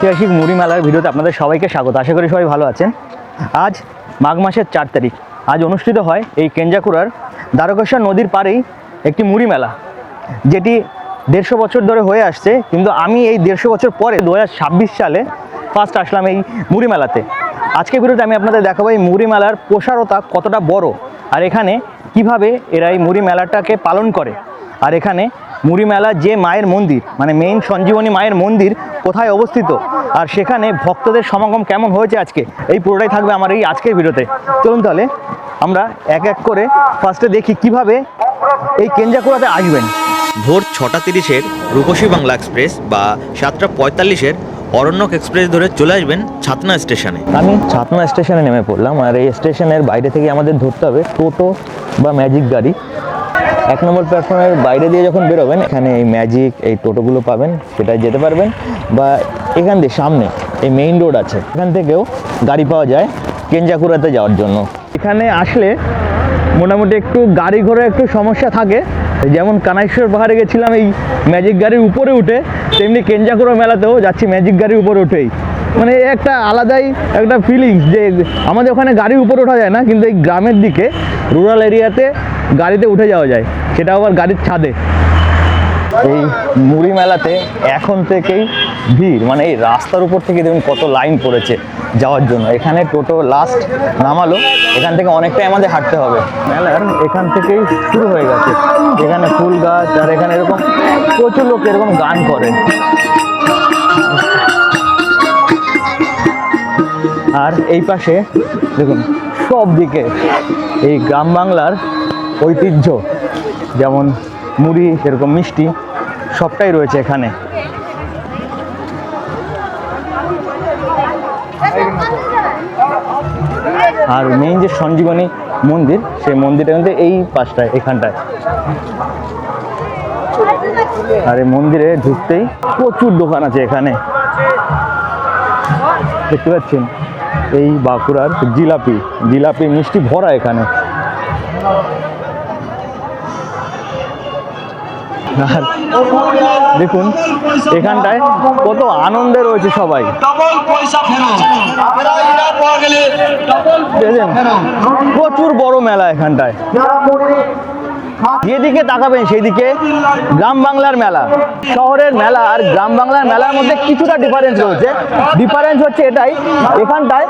ঐতিহাসিক মুড়ি মেলার ভিডিওতে আপনাদের সবাইকে স্বাগত। আশা করি সবাই ভালো আছেন। আজ মাঘ মাসের 4 তারিখ। আজ অনুষ্ঠিত হয় এই কেঞ্জাকুড়ার দ্বারকেশ্বর নদীর পাড়েই একটি মুড়ি মেলা, যেটি 150 বছর ধরে হয়ে আসছে। কিন্তু আমি এই 150 বছর পরে 2026 সালে ফার্স্ট আসলাম এই মুড়ি মেলাতে। আজকের ভিডিওতে আমি আপনাদের দেখাবো এই মুড়ি মেলার প্রসারতা কতটা বড়, আর এখানে কিভাবে এরা এই মুড়ি মেলাটাকে পালন করে, আর এখানে মুড়ি মেলা যে মায়ের মন্দির মানে মেইন সঞ্জীবনী মায়ের মন্দির কোথায় অবস্থিত, আর সেখানে ভক্তদের সমাগম কেমন হয়েছে আজকে, এই পুরোটাই থাকবে আমার এই আজকের ভিডিওতে। চলুন তাহলে আমরা এক এক করে ফার্স্টে দেখি কিভাবে এই কেঞ্জাকুড়াতে আসবেন। ভোর 6:30-এর রূপসী বাংলা এক্সপ্রেস বা 7:45-এর অরণ্যক এক্সপ্রেস ধরে চলে আসবেন ছাতনা স্টেশনে। আমি ছাতনা স্টেশনে নেমে পড়লাম, আর এই স্টেশনের বাইরে থেকে আমাদের ধরতে হবে টোটো বা ম্যাজিক গাড়ি। 1 নম্বর প্ল্যাটফর্মের বাইরে দিয়ে যখন বেরোবেন, এখানে এই ম্যাজিক এই টোটোগুলো পাবেন, সেটাই যেতে পারবেন। বা এখান দিয়ে সামনে এই মেইন রোড আছে, এখান থেকেও গাড়ি পাওয়া যায় কেঞ্জাকুড়াতে যাওয়ার জন্য। এখানে আসলে মোটামুটি একটু গাড়ি ঘোড়ার একটু সমস্যা থাকে। যেমন কানাইশ্বর পাহাড়ে গেছিলাম এই ম্যাজিক গাড়ির উপরে উঠে, তেমনি কেঞ্জাকুড়া মেলাতেও যাচ্ছি ম্যাজিক গাড়ির উপরে উঠেই। মানে একটা আলাদাই একটা ফিলিংস, যে আমাদের ওখানে গাড়ির উপরে ওঠা যায় না, কিন্তু এই গ্রামের দিকে রুরাল এরিয়াতে গাড়িতে উঠে যাওয়া যায়, সেটা আবার গাড়ির ছাদে। এই মুড়ি মেলাতে এখন থেকেই ভিড়, মানে এই রাস্তার উপর থেকে দেখুন কত লাইন পড়েছে যাওয়ার জন্য। এখানে টোটো লাস্ট নামালো, এখান থেকে অনেকটাই আমাদের হাঁটতে হবে। মেলার এখান থেকেই শুরু হয়ে গেছে। এখানে ফুল গাছ, আর এখানে এরকম প্রচুর লোক এরকম গান করে। আর এই পাশে দেখুন সব দিকে এই গ্রাম বাংলার ঐতিহ্য, যেমন মুড়ি, এরকম মিষ্টি সবটাই রয়েছে এখানে। আর মেইন যে সঞ্জীবনী মন্দির, সেই মন্দিরটা কিন্তু এই পাশটায়, এখানটায়। আর এই মন্দিরে ঢুকতেই প্রচুর দোকান আছে এখানে, দেখতে পাচ্ছেন। এই বাঁকুড়ার জিলাপি মিষ্টি ভরা এখানে। আর দেখুন এখানটায় কত আনন্দে রয়েছে সবাই। প্রচুর বড় মেলা এখানটায়, যেদিকে তাকাবেন সেইদিকে গ্রাম বাংলার মেলা। শহরের মেলা আর গ্রাম বাংলার মেলার মধ্যে কিছুটা ডিফারেন্স রয়েছে। ডিফারেন্স হচ্ছে এটাই, এখানটায়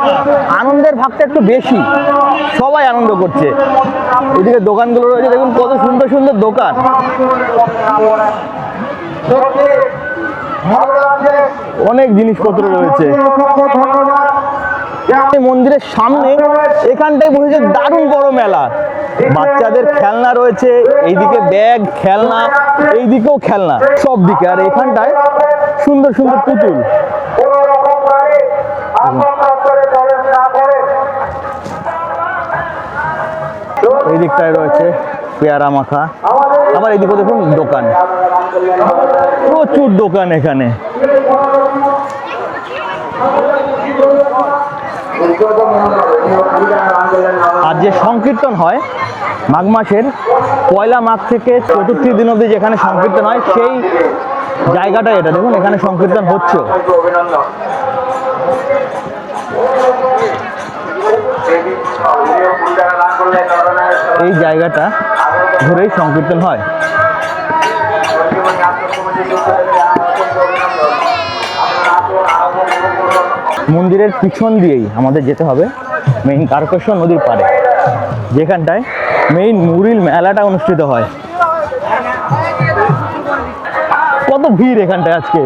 আনন্দের ভাগটা একটু বেশি, সবাই আনন্দ করছে। এদিকে দোকানগুলো রয়েছে, দেখুন কত সুন্দর সুন্দর দোকান, অনেক জিনিসপত্র রয়েছে। মন্দিরের সামনে এখানটায় বসেছে দারুণ বড় মেলা, বাচ্চাদের খেলনা রয়েছে, এইদিকে ব্যাগ, খেলনা, এইদিকেও খেলনা, সব দিকে। আর এখানটায় সুন্দর সুন্দর পুতুল। এই দিকটায় রয়েছে পেয়ারা মাখা। আবার এইদিকে দেখুন দোকান, প্রচুর দোকান এখানে। আর যে সংকীর্তন হয় মাঘ মাসের 1 মাঘ থেকে 4র্থী দিন অবধি যেখানে সংকীর্তন হয়, সেই জায়গাটা এটা দেখুন, এখানে সংকীর্তন হচ্ছে। এই জায়গাটা ঘুরেই সংকীর্তন হয়। মন্দিরের পিছন দিয়েই আমাদের যেতে হবে মেইন দ্বারকেশ্বর নদীর পাড়ে, যেখানটায় মেইন মুড়ির মেলাটা অনুষ্ঠিত হয়। কত ভিড় এখানটায় আজকে,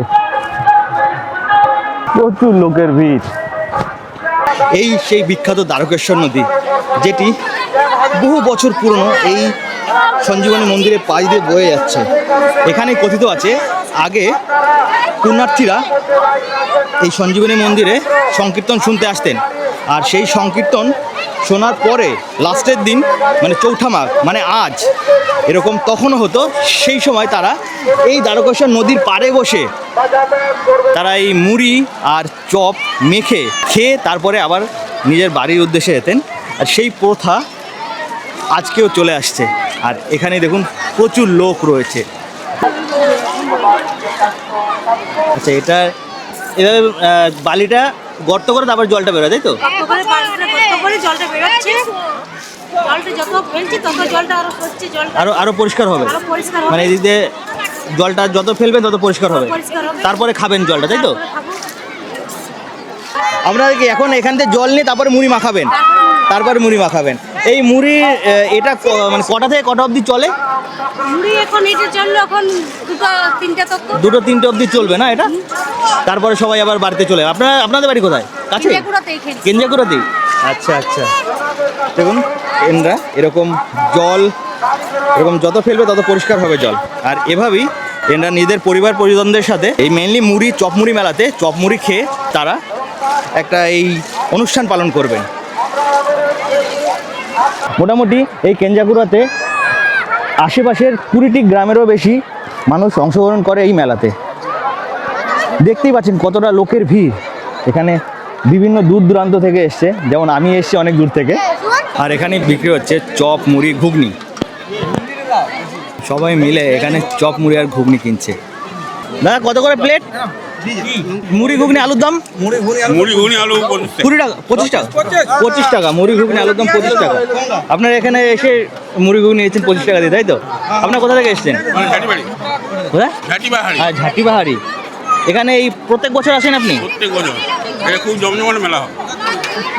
প্রচুর লোকের ভিড়। এই সেই বিখ্যাত দ্বারকেশ্বর নদী, যেটি বহু বছর পুরনো, এই সঞ্জীবনী মন্দিরের পাশ দিয়ে বয়ে যাচ্ছে। এখানে কথিত আছে আগে পুণ্যার্থীরা এই সঞ্জীবনী মন্দিরে সংকীর্তন শুনতে আসতেন, আর সেই সংকীর্তন শোনার পরে লাস্টের দিন মানে 4ঠা মাঘ মানে আজ এরকম তখনও হতো। সেই সময় তারা এই দ্বারকেশ্বর নদীর পাড়ে বসে তারা এই মুড়ি আর চপ মেখে খেয়ে তারপরে আবার নিজের বাড়ির উদ্দেশ্যে যেতেন। আর সেই প্রথা আজকেও চলে আসছে। আর এখানে দেখুন প্রচুর লোক রয়েছে। আচ্ছা, এটা এভাবে বালিটা গর্ত করে তারপর জলটা বেরোয়, তাই তো? গর্ত করে বালতিতে গর্ত করে জলটা বেরোচ্ছে। জলটা যত ফেলছি তত জলটা আরো হচ্ছে, জলটা আরো পরিষ্কার হবে, আরো পরিষ্কার হবে। মানে এই দিকে জলটা যত ফেলবেন তত পরিষ্কার হবে, পরিষ্কার হবে। তারপরে খাবেন জলটা, তাই তো? তারপরে খাবো। আপনারা কি এখন এখান থেকে জল নিয়ে তারপরে মুড়ি মাখাবেন? তারপরে মুড়ি মাখাবেন। এই মুড়ি এটা মানে কটা থেকে কটা অবধি চলে? মুড়ি এখন এটা চললো এখন 2-3টা তক। 2-3টে অবধি চলবে না এটা? তারপরে সবাই আবার বাড়িতে চলে। আপনাদের বাড়ি কোথায়? কাছে? কেঞ্জাকুড়াতেই খেলছি। কেঞ্জাকুড়াতেই? আচ্ছা আচ্ছা। দেখুন এনরা এরকম জল এরকম যত ফেলবে তত পরিষ্কার হবে জল। আর এভাবেই এনরা নিজেদের পরিবার পরিজনদের সাথে এই মেনলি মুড়ি চপমুড়ি মেলাতে চপমুড়ি খেয়ে তারা একটা এই অনুষ্ঠান পালন করবেন। মোটামুটি এই কেঞ্জাকুড়াতে আশেপাশের 20টি গ্রামেরও বেশি মানুষ অংশগ্রহণ করে এই মেলাতে। দেখতেই পাচ্ছেন কতটা লোকের ভিড় এখানে, বিভিন্ন দূর দূরান্ত থেকে এসছে, যেমন আমি এসেছি অনেক দূর থেকে। আর এখানে বিক্রি হচ্ছে চপ মুড়ি ঘুগনি, সবাই মিলে এখানে চপ মুড়ি আর ঘুগনি কিনছে। দাদা কত করে প্লেট মুড়ি ঘুগনি আলুর দাম? মুড়ি ঘুগনি আলু 20 টাকা, 25 টাকা, 25 টাকা মুড়ি ঘুগনি আলুর দাম 25 টাকা। আপনার এখানে এসে মুড়ি ঘুগনি নিয়েছেন 25 টাকা দিয়ে, তাই তো? আপনার কোথা থেকে এসেছেন? ঝাটিবাড়ি কোথায়? ঝাটিবাড়ি আর ঝাটিবাহারি। এখানে এই প্রত্যেক বছর আসেন আপনি? প্রত্যেক বছর এটা খুব জমজমাট মেলা হয়।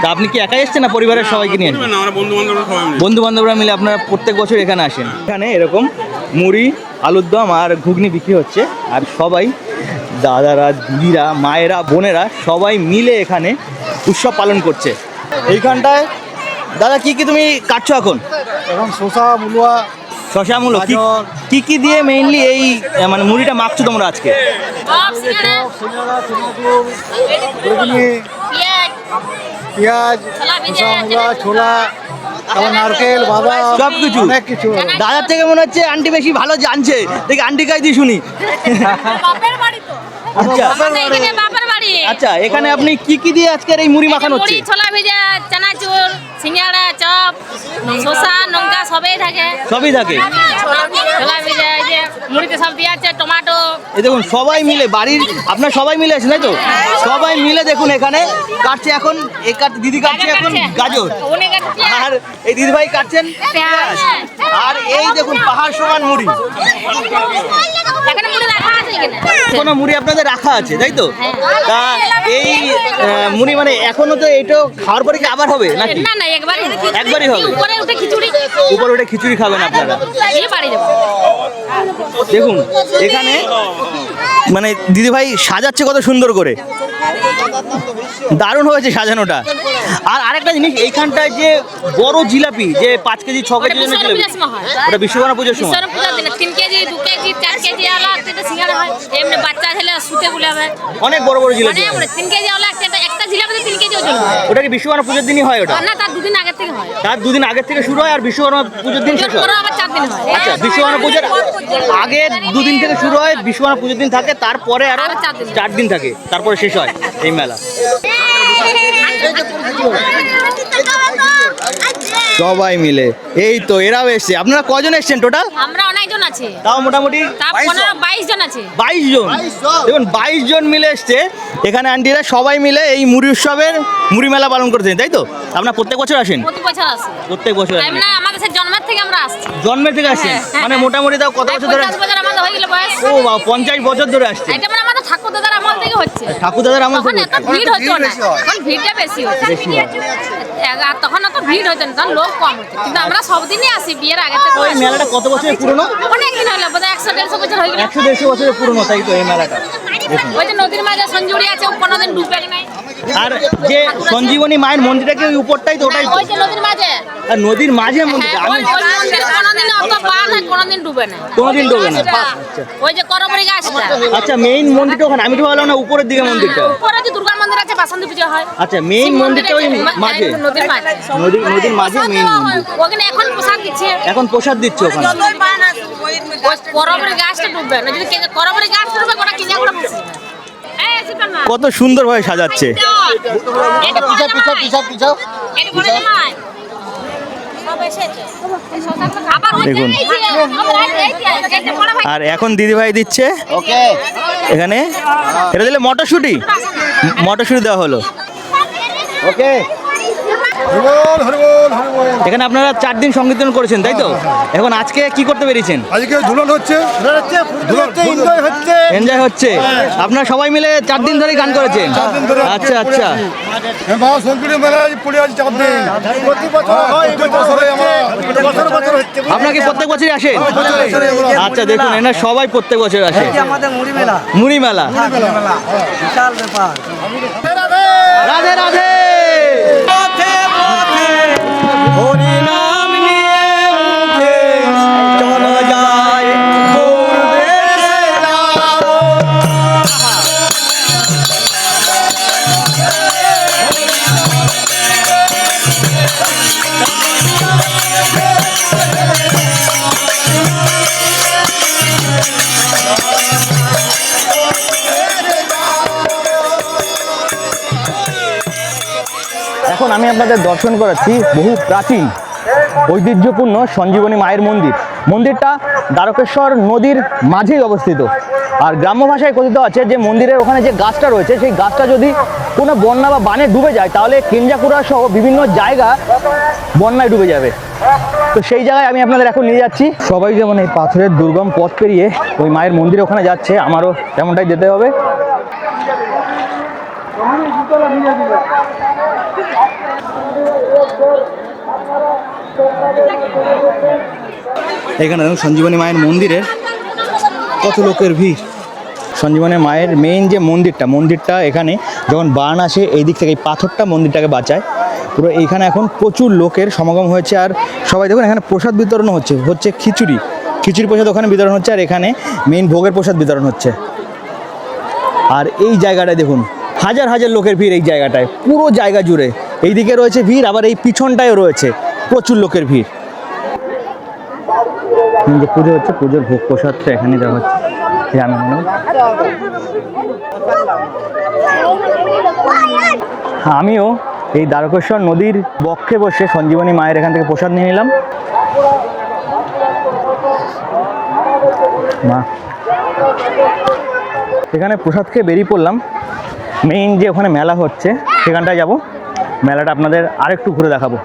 তা আপনি কি একাই এসেছেন না পরিবারের সবাইকে নিয়ে? না, আমরা বন্ধু বান্ধব সবাই মিলে। বন্ধু বান্ধবরা মিলে আপনারা প্রত্যেক বছর এখানে আসেন। এখানে এরকম মুড়ি আলুর দম আর ঘুগনি বিক্রি হচ্ছে, আর সবাই দাদারা দিদিরা মায়েরা বোনেরা সবাই মিলে এখানে উৎসব পালন করছে। এইখানটায় দাদা কি কি তুমি কাটছো এখন? এখন শসা মুলুয়া শশা মূলো গাজর। কি দিয়ে মেইনলি এই মানে মুড়িটা মাখছো তোমরা আজকে? সিঙ্গাড়া সিঙ্গাপুর বেগুনি পেঁয়াজ শসা মুলা ছোলা তারপর নারকেল বাদাম সব কিছু? অনেক কিছু। দাদার থেকে মনে হচ্ছে আন্টি বেশি ভালো জানছে, দেখি আন্টি কাছ দিয়ে শুনি। বাপের বাড়ি তো। আচ্ছা আমাদের এখানে বাপের বাড়ি। আচ্ছা, এখানে আপনি কি দিয়ে আজকের এই মুড়ি মাখানো হচ্ছে? মুড়ি, ছোলা ভেজা, চানাচুর, সিঙ্গাড়া, চপ, শসা, লঙ্কা সবই থাকে। সবই থাকে। ছোলা ভেজা, এই যে মুড়িতে সব দিয়ে আছে, টমেটো। এই দেখুন সবাই মিলে বাড়ির আপনার সবাই মিলে আছেন, তাই তো? সবাই মিলে দেখুন এখানে কাটছে এখন, দিদি কাটছে এখন গাজর, উনি কাটছে আর এই দিদি ভাই কাটছেন পেঁয়াজ। আর এই দেখুন পাহাড় সমান মুড়ি। এখানে মুড়ি রাখা আছে এখানে। কোনো মুড়ি আপনাদের রাখা আছে, তাই তো? তা এই মুড়ি মানে এখনো তো এটা খাওয়ার পরে কি আবার হবে নাকি? না না একবারই একবারই হবে। উপরে উঠে খিচুড়ি উপরে উঠে খিচুড়ি খাবেন আপনারা। দিয়ে বাড়ি যাবো। দেখুন এখানে মানে দিদি ভাই সাজাচ্ছে কত সুন্দর করে, দারুণ হয়েছে সাজানোটা। আর আরেকটা জিনিস, এইখানটায় যে বড় জিলাপি যে 5 কেজি 6 কেজি জন্য জিলাপি, পূজার সময় হয়। ওটা বিশ্বকর্মা পুজোর সময়। বিশ্বকর্মা পূজার দিনে 3 কেজি 2 কেজি 4 কেজি আলা একটা সিঙ্গাড়া হয়। এমনি বাচ্চা ছেলে সুতে গুলাবে অনেক বড় বড় জিলাপি মানে হয়। 3 কেজি আলা একটা জিলাপিতে 3 কেজি ওজন হয়। ওটা কি বিশ্বকর্মা পুজোর দিনই হয় ওটা? না তার দুদিন আগে থেকে হয়। তার 2 দিন আগের থেকে শুরু হয় আর বিশ্বকর্মা পুজোর দিন শেষ হয়। পরে আবার 4 দিন হয়। আচ্ছা, বিশ্বকর্মা পুজোর আগে 2 দিন থেকে শুরু হয়, বিশ্বকর্মা পুজোর দিন থাকে, তারপরে আরো আরো 4 দিন থাকে, তারপরে শেষ হয় এই মেলা। সবাই মিলে এই তো এরাও এসছে। আপনারা কজন এসছেন টোটাল? আমরা অনেকজন আছি। তাও মোটামুটি তা 22 জন আছে। 22 জন। দেখুন 22 জন মিলে এসছে এখানে আন্টিরা, সবাই মিলে এই মুড়ি উৎসবের মুড়ি মেলা পালন করছেন, তাই তো? আপনারা প্রত্যেক বছর আসেন? প্রতি বছর আসে। প্রত্যেক বছর আসেন? এমনি আমাদের সে জন্মের থেকে আমরা আসছি। জন্মের থেকে আসছেন? হ্যাঁ, মানে হ্যাঁ। মোটামুটি তাও কত বছর ধরে? 50 বছর আমাদের হয়ে গেল বয়স। ও বাবা, 50 বছর ধরে আসছে। এটা মানে আমাদের ঠাকুর দাদার আমল থেকে হচ্ছে। ঠাকুর দাদার আমল তখন থেকে এত ভিড় হতো না, এখন ভিড়টা বেশি হচ্ছে। আর তখন অত ভিড় হতো না, তখন লোক কম হতো। কিন্তু আমরা সব দিনই আসি, বিয়ের আগে থেকে ওই মেলাটা কত বছরের পুরনো? অনেক দিন হলো, বোধহয় 100-150 বছর হয়ে গেল। 100-150 বছরের পুরনো, তাই তো এই মেলাটা। ওই যে নদীর মাঝে সঞ্জুরি আছে, ও কোনোদিন ডুবে নাই। আর যে সঞ্জীবনী মায়ের মন্দিরটা কি ওই উপরটাই তো? ওটাই তো? ওই যে নদীর মাঝে। আর নদীর মাঝে মন্দির? হ্যাঁ, ওই মন্দির কোনোদিন অত বান হয়, কোনোদিন ডুবে না। কোনোদিন ডোবে না। ওই যে করবরি গাছটা। আচ্ছা, মেইন মন্দিরটা ওখানে? আমি তো ভাবলাম না উপরের দিকে মন্দিরটা। উপরে যে দুর্গা মন্দির আছে, বাসন্তী পুজো হয়। আচ্ছা, মেইন শিব মন্দিরটা ওই মন্দির আছে, মাঝে? নদীর মাঝে। নদীর মাঝে মেইন মন্দির। ওখানে এখন প্রসাদ দিচ্ছে। এখন প্রসাদ দিচ্ছে ওখানে। ওই করবরি গাছটা ডুববে না, যদি করবরি গাছ ডুবে ওটা কিনে করে বসে। এই সিপান মা, কত সুন্দরভাবে সাজাচ্ছে। এটা পিছা পিছা পিছা পিছা এটা করে জামাই। দেখুন। আর এখন দিদিভাই দিচ্ছে এখানে, এটা দিলে মটরশুঁটি দেওয়া হলো। ওকে হরিবল হরিবল হরিবল। এখানে আপনারা 4 দিন সংকীর্তন করেছেন তাই তো? এখন আজকে কি করতে পেরেছেন? আজকে ঝুলন হচ্ছে, এনজয় হচ্ছে। এনজয় হচ্ছে। আপনারা সবাই মিলে 4 দিন ধরে গান করেছেন? আচ্ছা আচ্ছা। বাবা সংকীর্তন মেলায় পড়ে আছে 4 দিন। প্রতি বছর হয়, এই বছরে আমরা বছর হচ্ছে। আপনারা কি প্রত্যেক বছরই আসেন? আচ্ছা দেখুন, এরা সবাই প্রত্যেক বছর আসে। আমাদের মুড়ি মেলা, মুড়ি মেলা। বিশাল ব্যাপার। রাধে রাধে। হরি নাম নিয়ে মুখে চলো যায় গৌর দেশে যাবো। এখন আমি আপনাদের দর্শন করাচ্ছি বহু প্রাচীন ঐতিহ্যপূর্ণ সঞ্জীবনী মায়ের মন্দির। মন্দিরটা দ্বারকেশ্বর নদীর মাঝেই অবস্থিত। আর গ্রাম্য ভাষায় কথিত আছে যে মন্দিরের ওখানে যে গাছটা রয়েছে, সেই গাছটা যদি কোনো বন্যা বা বানে ডুবে যায় তাহলে কেঞ্জাকুড়া সহ বিভিন্ন জায়গা বন্যায় ডুবে যাবে। তো সেই জায়গায় আমি আপনাদের এখন নিয়ে যাচ্ছি। সবাই যেমন এই পাথরের দুর্গম পথ পেরিয়ে ওই মায়ের মন্দিরে ওখানে যাচ্ছে, আমারও তেমনটাই যেতে হবে। এখানে দেখুন সঞ্জীবনী মায়ের মন্দিরের কত লোকের ভিড়। সঞ্জীবনী মায়ের মেইন যে মন্দিরটা এখানে যখন বান আসে এই দিক থেকে এই পাথরটা মন্দিরটাকে বাঁচায়। পুরো এইখানে এখন প্রচুর লোকের সমাগম হয়েছে। আর সবাই দেখুন এখানে প্রসাদ বিতরণ হচ্ছে খিচুড়ি প্রসাদ ওখানে বিতরণ হচ্ছে। আর এখানে মেইন ভোগের প্রসাদ বিতরণ হচ্ছে। আর এই জায়গাটায় দেখুন হাজার হাজার লোকের ভিড় এই জায়গাটায়, পুরো জায়গা জুড়ে। এইদিকে রয়েছে ভিড়, আবার এই পিছনটায়ও রয়েছে প্রচুর লোকের ভিড়। যে পুজো হচ্ছে, পুজোর ভোগ প্রসাদটা এখানে দেওয়া হচ্ছে। আমিও এই দ্বারকেশ্বর নদীর বক্ষে বসে সঞ্জীবনী মায়ের এখান থেকে প্রসাদ নিয়ে নিলাম। মা এখানে প্রসাদ খেয়ে বেরিয়ে পড়লাম। মেইন যে ওখানে মেলা হচ্ছে সেখানটায় যাব, মেলাটা আপনাদের আরেকটু ঘুরে দেখাবো।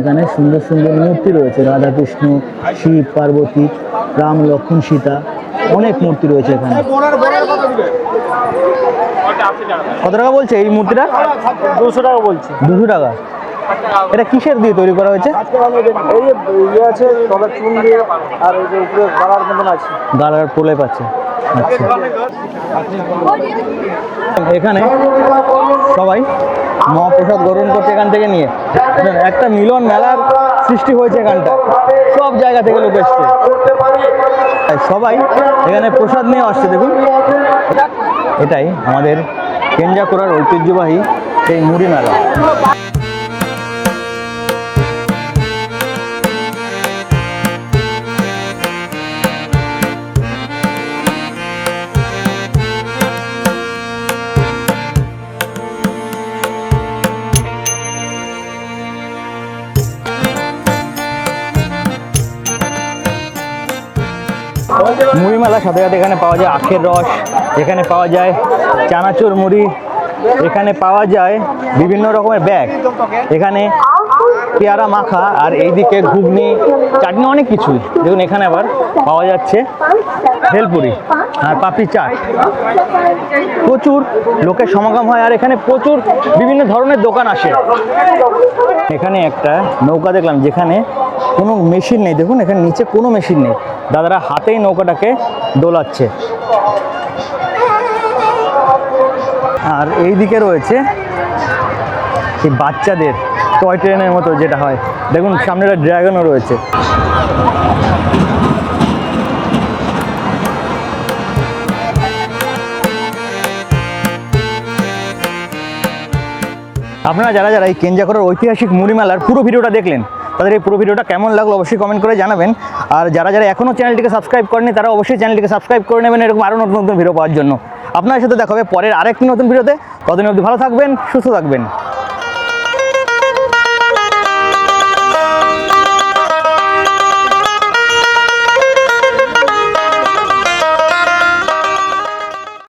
এখানে সুন্দর সুন্দর মূর্তি রয়েছে, রাধাকৃষ্ণ, শিব পার্বতী, রাম লক্ষ্মণ সীতা, অনেক মূর্তি রয়েছে এখানে। কত টাকা বলছে এই মূর্তিটা? 200 টাকা বলছি। 200 টাকা। এটা কিসের দিয়ে তৈরি করা হয়েছে? এই যে ইয়ে আছে তবে চুন দিয়ে, আর এই যে উপরে গালার মতন আছে, গালার প্রলেপ আছে। আচ্ছা, এখানে সবাই মহাপ্রসাদ গ্রহণ করছে এখান থেকে নিয়ে। একটা মিলন মেলার সৃষ্টি হয়েছে এখানটা, সব জায়গা থেকে লোক এসছে, সবাই এখানে প্রসাদ নিয়ে আসছে। দেখুন এটাই আমাদের কেঞ্জাকুড়ার ঐতিহ্যবাহী সেই মুড়ি মেলা। মুড়ি মেলার সাথে সাথে এখানে পাওয়া যায় আখের রস, এখানে পাওয়া যায় চানাচুর মুড়ি, এখানে পাওয়া যায় বিভিন্ন রকমের ব্যাগ, এখানে পেয়ারা মাখা, আর এইদিকে ঘুগনি, চাটনি, অনেক কিছুই। দেখুন এখানে আবার পাওয়া যাচ্ছে ভেলপুরি আর পাপড়ি চাট। প্রচুর লোকের সমাগম হয় আর এখানে প্রচুর বিভিন্ন ধরনের দোকান আসে। এখানে একটা নৌকা দেখলাম যেখানে কোনো মেশিন নেই। দেখুন এখানে নিচে কোনো মেশিন নেই, দাদারা হাতেই নৌকাটাকে দোলাচ্ছে। আর এই দিকে রয়েছে এই বাচ্চাদের টয় ট্রেনের মতো যেটা হয়, দেখুন সামনে একটা ড্রাগনও রয়েছে। আপনারা যারা যারা এই কেঞ্জাকুড়ার ঐতিহাসিক মুড়ি মেলার পুরো ভিডিওটা দেখলেন, তাদের এই পুরো ভিডিওটা কেমন লাগলো অবশ্যই কমেন্ট করে জানাবেন। আর যারা যারা এখনও চ্যানেলটিকে সাবস্ক্রাইব করেনি তারা অবশ্যই চ্যানেলটিকে সাবস্ক্রাইব করে নেবেন এরকম আরও নতুন নতুন ভিডিও পাওয়ার জন্য। আপনার সাথে দেখা হবে পরের আরেকটি নতুন ভিডিওতে। ততদিন অবধি ভালো থাকবেন, সুস্থ থাকবেন।